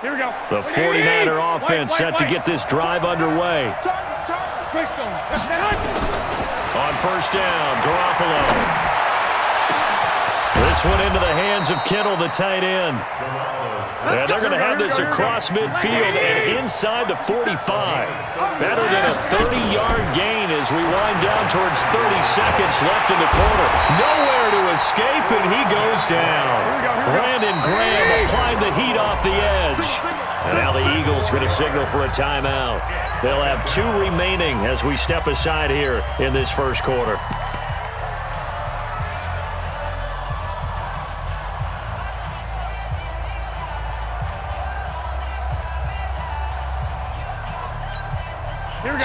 Here we go. The 49er offense set to get this drive underway. On first down, Garoppolo. This one into the hands of Kittle, the tight end. And they're going to have this across midfield and inside the 45. Better than a 30-yard gain as we wind down towards 30 seconds left in the quarter. Nowhere to escape, and he goes down. Brandon Graham applied the heat off the edge. And now the Eagles going to signal for a timeout. They'll have 2 remaining as we step aside here in this first quarter.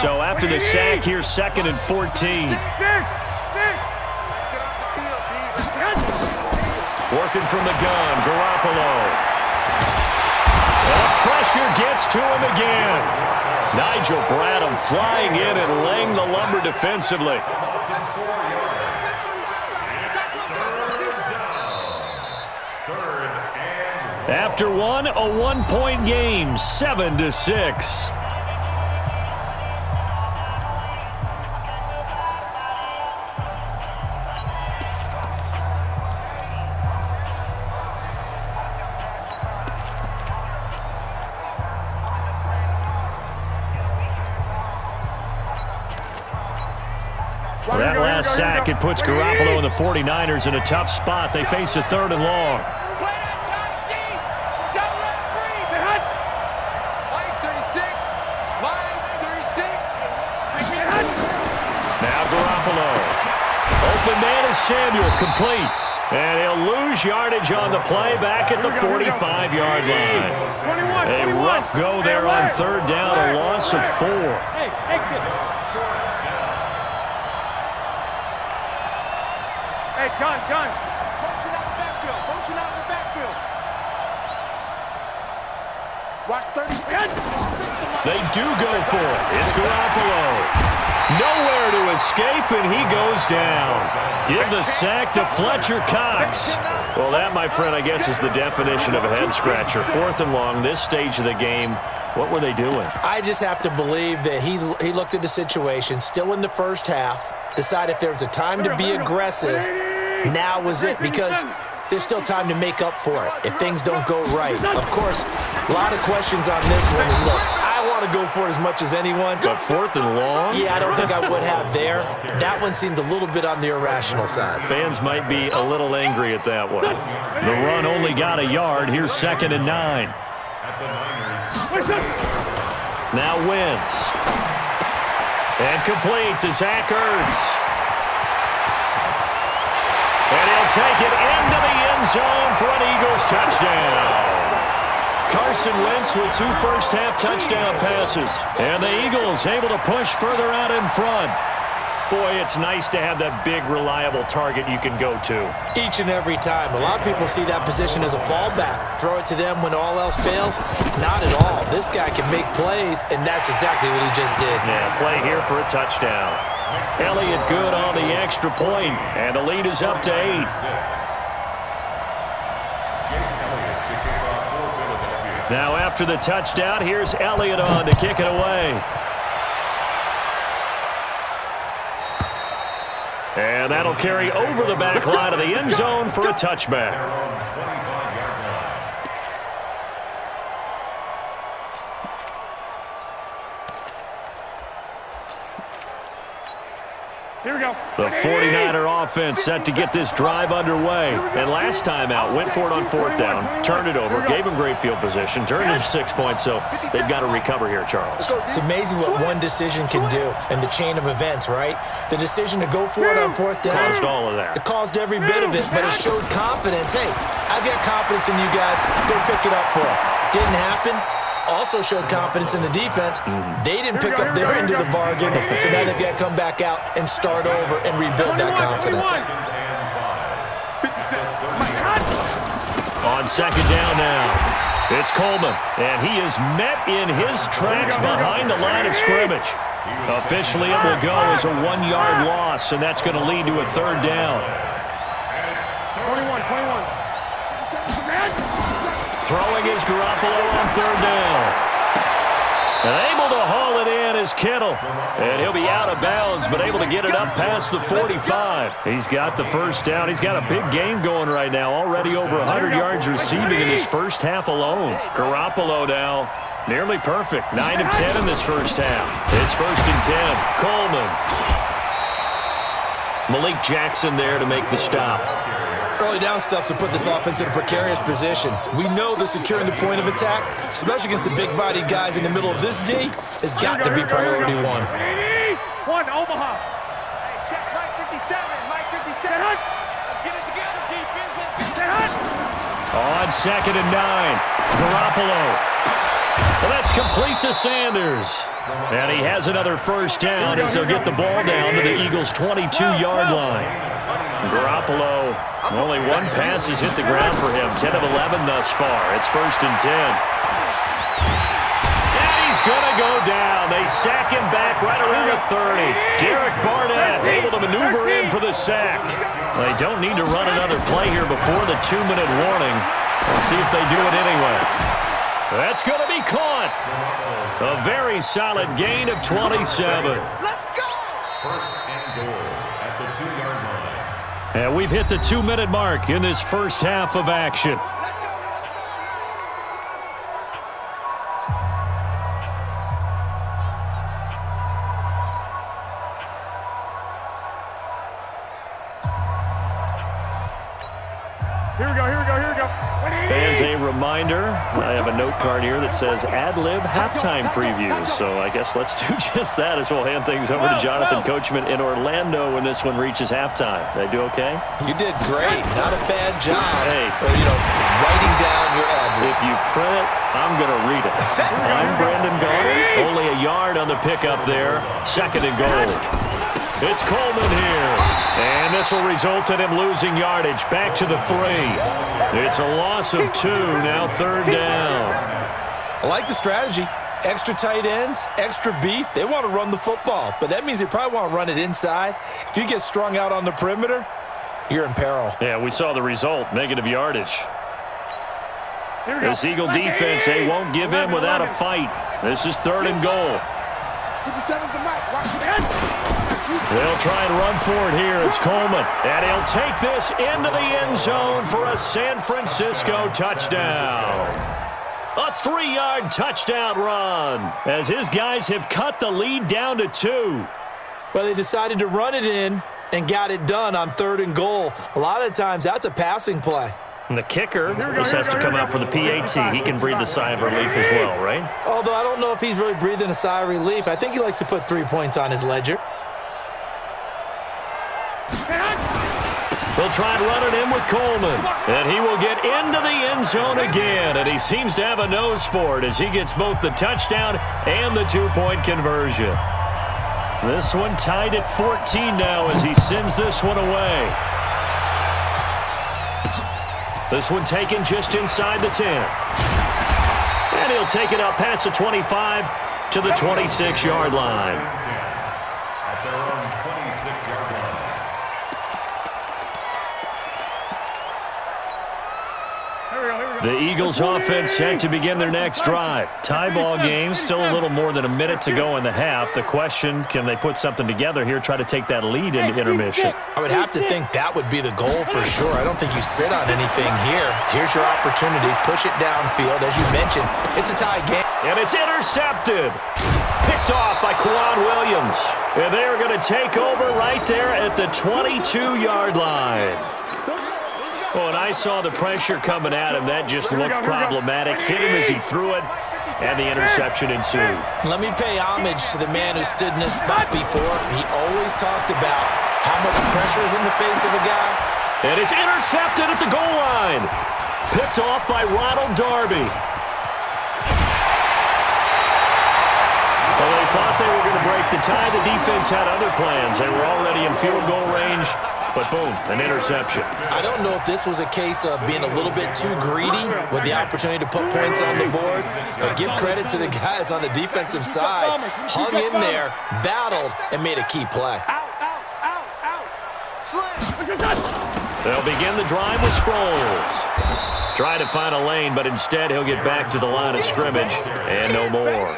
So after the sack, here's 2nd and 14. Working from the gun, Garoppolo. And the pressure gets to him again. Nigel Bradham flying in and laying the lumber defensively. After one, a 1-point game, 7-6. That last sack, it puts Garoppolo and the 49ers in a tough spot. They face a 3rd and long. Now Garoppolo. Open man is Samuel, complete. And he'll lose yardage on the play back at the 45-yard line. A rough go there on 3rd down, a loss of 4. Hey, exit. Hey, gun. Motion out the backfield. Motion out the backfield. Watch 30 seconds. They do go for it. It's Garoppolo. Nowhere to escape, and he goes down. Give the sack to Fletcher Cox. Well, that, my friend, I guess is the definition of a head-scratcher. 4th and long, this stage of the game. What were they doing? I just have to believe that he looked at the situation, still in the first half, decided if there was a time to be aggressive, now was it, because there's still time to make up for it if things don't go right. Of course, a lot of questions on this one. And look, I want to go for it as much as anyone. But 4th and long? Yeah, I don't think I would have there. That one seemed a little bit on the irrational side. Fans might be a little angry at that one. The run only got a yard. Here's 2nd and 9. Now Wentz. And complete to Zach Ertz. And he'll take it into the end zone for an Eagles touchdown. Carson Wentz with 2 first-half touchdown passes. And the Eagles able to push further out in front. Boy, it's nice to have that big, reliable target you can go to. Each and every time. A lot of people see that position as a fallback. Throw it to them when all else fails. Not at all. This guy can make plays, and that's exactly what he just did. Yeah, play here for a touchdown. Elliott good on the extra point, and the lead is up to 8. Now after the touchdown, here's Elliott on to kick it away. And that'll carry over the back line of the end zone for a touchback. Here we go. The 49er offense set to get this drive underway. And last time out, went for it on 4th down, turned it over, gave them great field position, turned it 6 points, so they've got to recover here, Charles. It's amazing what one decision can do in the chain of events, right? The decision to go for it on 4th down. Caused all of that. It caused every bit of it, but it showed confidence. Hey, I've got confidence in you guys. Go pick it up for it. Didn't happen. Also showed confidence in the defense. They didn't pick up their end of the bargain, so now they've got to come back out and start over and rebuild that confidence. On 2nd down now, it's Coleman, and he is met in his tracks behind the line of scrimmage. Officially, it will go as a 1-yard loss, and that's going to lead to a 3rd down. 21. Throwing is Garoppolo on third down. And able to haul it in is Kittle. And he'll be out of bounds, but able to get it up past the 45. He's got the first down. He's got a big game going right now. Already over 100 yards receiving in this first half alone. Garoppolo now nearly perfect. 9 of 10 in this first half. It's 1st and 10. Coleman. Malik Jackson there to make the stop. Early down stuff to put this offense in a precarious position. We know that securing the point of attack, especially against the big-bodied guys in the middle of this D, has got to be priority one. One, Omaha. Hey, check Mike 57. Mike 57. Let's get it together, defense. On 2nd and 9. Garoppolo. Well, that's complete to Sanders. And he has another first down as he'll get the ball down to the Eagles' 22-yard line. Garoppolo, only one pass has hit the ground for him. 10 of 11 thus far. It's 1st and 10. And he's going to go down. They sack him back right around the 30. Derek Barnett able to maneuver in for the sack. They don't need to run another play here before the 2-minute warning. Let's see if they do it anyway. That's going to be caught. A very solid gain of 27. Let's go! 1st and goal at the 2-yard line. And we've hit the 2-minute mark in this first half of action. Let's go! Here we go, here we go, here we go. Fans, a reminder, I have a note card here that says ad-lib halftime previews. So I guess let's do just that as we'll hand things over to Jonathan Coachman in Orlando when this one reaches halftime. Did I do okay? You did great. Not a bad job. Hey. Writing down your ad-libs. If you print it, I'm going to read it. I'm Brandon Gaudin. Only a yard on the pickup there. 2nd and goal. It's Coleman here. And this will result in him losing yardage. Back to the 3. It's a loss of 2. Now 3rd down. I like the strategy. Extra tight ends, extra beef. They want to run the football, but that means they probably want to run it inside. If you get strung out on the perimeter, you're in peril. Yeah, we saw the result. Negative yardage. This Eagle defense, they won't give in without a fight. This is 3rd and goal. 57's the mic. Watch it. They'll try and run for it here. It's Coleman. And he'll take this into the end zone for a San Francisco touchdown. A 3-yard touchdown run as his guys have cut the lead down to 2. Well, they decided to run it in and got it done on 3rd and goal. A lot of times that's a passing play. And the kicker just has to come out for the PAT. He can breathe a sigh of relief as well, right? Although I don't know if he's really breathing a sigh of relief. I think he likes to put 3 points on his ledger. They'll try and run it in with Coleman. And he will get into the end zone again. And he seems to have a nose for it as he gets both the touchdown and the 2-point conversion. This one tied at 14 now as he sends this one away. This one taken just inside the 10. And he'll take it up past the 25 to the 26-yard line. At their own 26-yard line. The Eagles offense set to begin their next drive. Tie ball game, still a little more than a minute to go in the half. The question, can they put something together here, try to take that lead into intermission? I would have to think that would be the goal for sure. I don't think you sit on anything here. Here's your opportunity. Push it downfield. As you mentioned, it's a tie game. And it's intercepted. Picked off by Quan Williams. And they are going to take over right there at the 22-yard line. Well, and I saw the pressure coming at him. That just looked problematic. Hit him as he threw it, and the interception ensued. Let me pay homage to the man who stood in this spot before. He always talked about how much pressure is in the face of a guy. And it's intercepted at the goal line. Picked off by Ronald Darby. Well, they thought they were going to break the tie. The defense had other plans. They were already in field goal range. But boom, an interception. I don't know if this was a case of being a little bit too greedy with the opportunity to put points on the board, but give credit to the guys on the defensive side. Hung in there, battled, and made a key play. Out, out, out, out. Slim. They'll begin the drive with Sproles. Trying to find a lane, but instead he'll get back to the line of scrimmage and no more.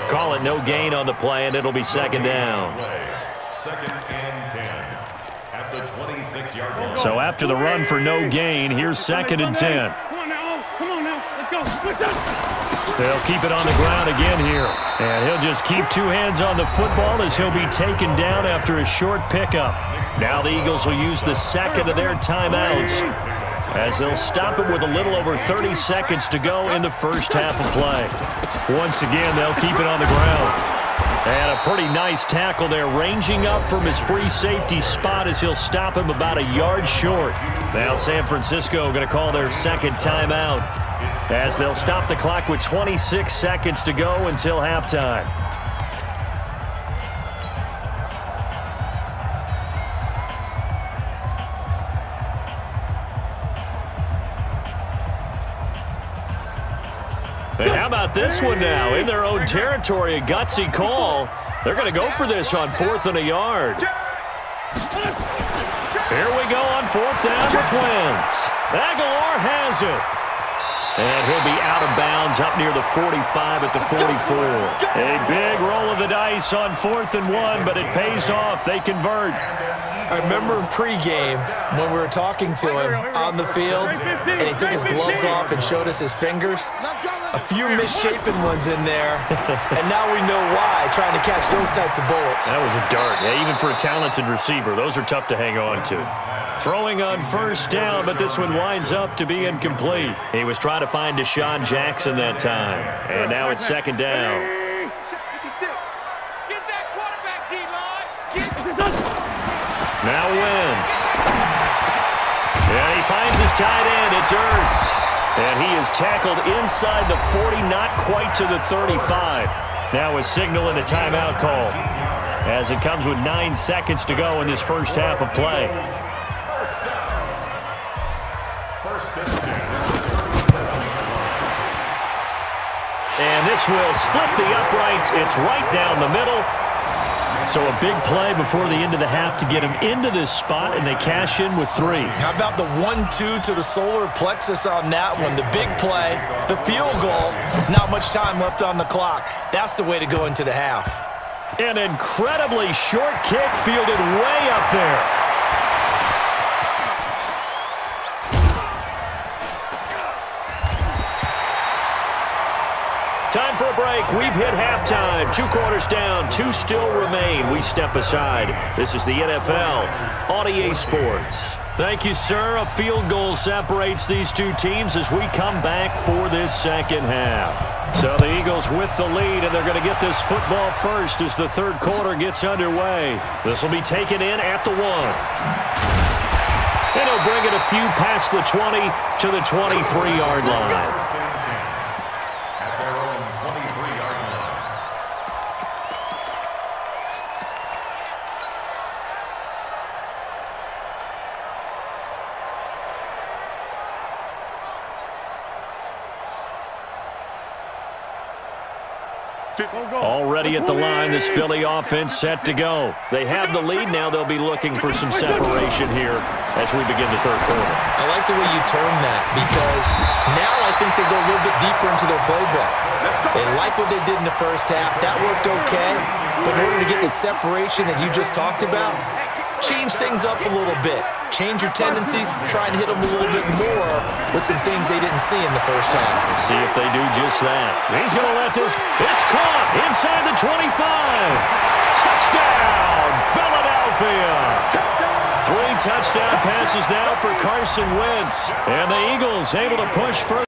Call it no gain on the play, and it'll be second down. Second and 10 at the 26-yard line. So after the run for no gain, here's second and 10. Come on now, let's go. Let's go. They'll keep it on the ground again here. And he'll just keep two hands on the football as he'll be taken down after a short pickup. Now the Eagles will use the second of their timeouts as they'll stop it with a little over 30 seconds to go in the first half of play. Once again, they'll keep it on the ground. And a pretty nice tackle there, ranging up from his free safety spot as he'll stop him about a yard short. Now San Francisco going to call their second timeout as they'll stop the clock with 26 seconds to go until halftime. And how about this one now? In their own territory, a gutsy call. They're going to go for this on 4th and a yard. Here we go on 4th down with Wentz. Aguilar has it. And he'll be out of bounds up near the 45 at the 44. A big roll of the dice on 4th and 1, but it pays off. They convert. I remember in pregame when we were talking to him on the field, and he took his gloves off and showed us his fingers. A few misshapen ones in there, and now we know why, trying to catch those types of bullets. That was a dart. Yeah, even for a talented receiver, those are tough to hang on to. Throwing on first down, but this one winds up to be incomplete. He was trying to find Deshaun Jackson that time, and now it's second down. Get that quarterback, D-line. Now Wentz. And he finds his tight end. It's Ertz. And he is tackled inside the 40, not quite to the 35. Now a signal and a timeout call as it comes with 9 seconds to go in this first half of play. And this will split the uprights. It's right down the middle. So a big play before the end of the half to get him into this spot, and they cash in with 3. How about the 1-2 to the solar plexus on that one? The big play, the field goal, not much time left on the clock. That's the way to go into the half. An incredibly short kick fielded way up there. Time for a break. We've hit halftime. 2 quarters down. 2 still remain. We step aside. This is the NFL on EA Sports. Thank you, sir. A field goal separates these two teams as we come back for this second half. So the Eagles with the lead, and they're going to get this football first as the third quarter gets underway. This will be taken in at the 1. And he'll bring it a few past the 20 to the 23-yard line. Already at the line, this Philly offense set to go. They have the lead. Now they'll be looking for some separation here as we begin the third quarter. I like the way you term that because now I think they go a little bit deeper into their playbook. They like what they did in the first half. That worked okay. But in order to get the separation that you just talked about, change things up a little bit. Change your tendencies, try and hit them a little bit more with some things they didn't see in the first half. See if they do just that. He's going to let this. It's caught inside the 25. Touchdown, Philadelphia. 3 touchdown passes now for Carson Wentz. And the Eagles able to push further.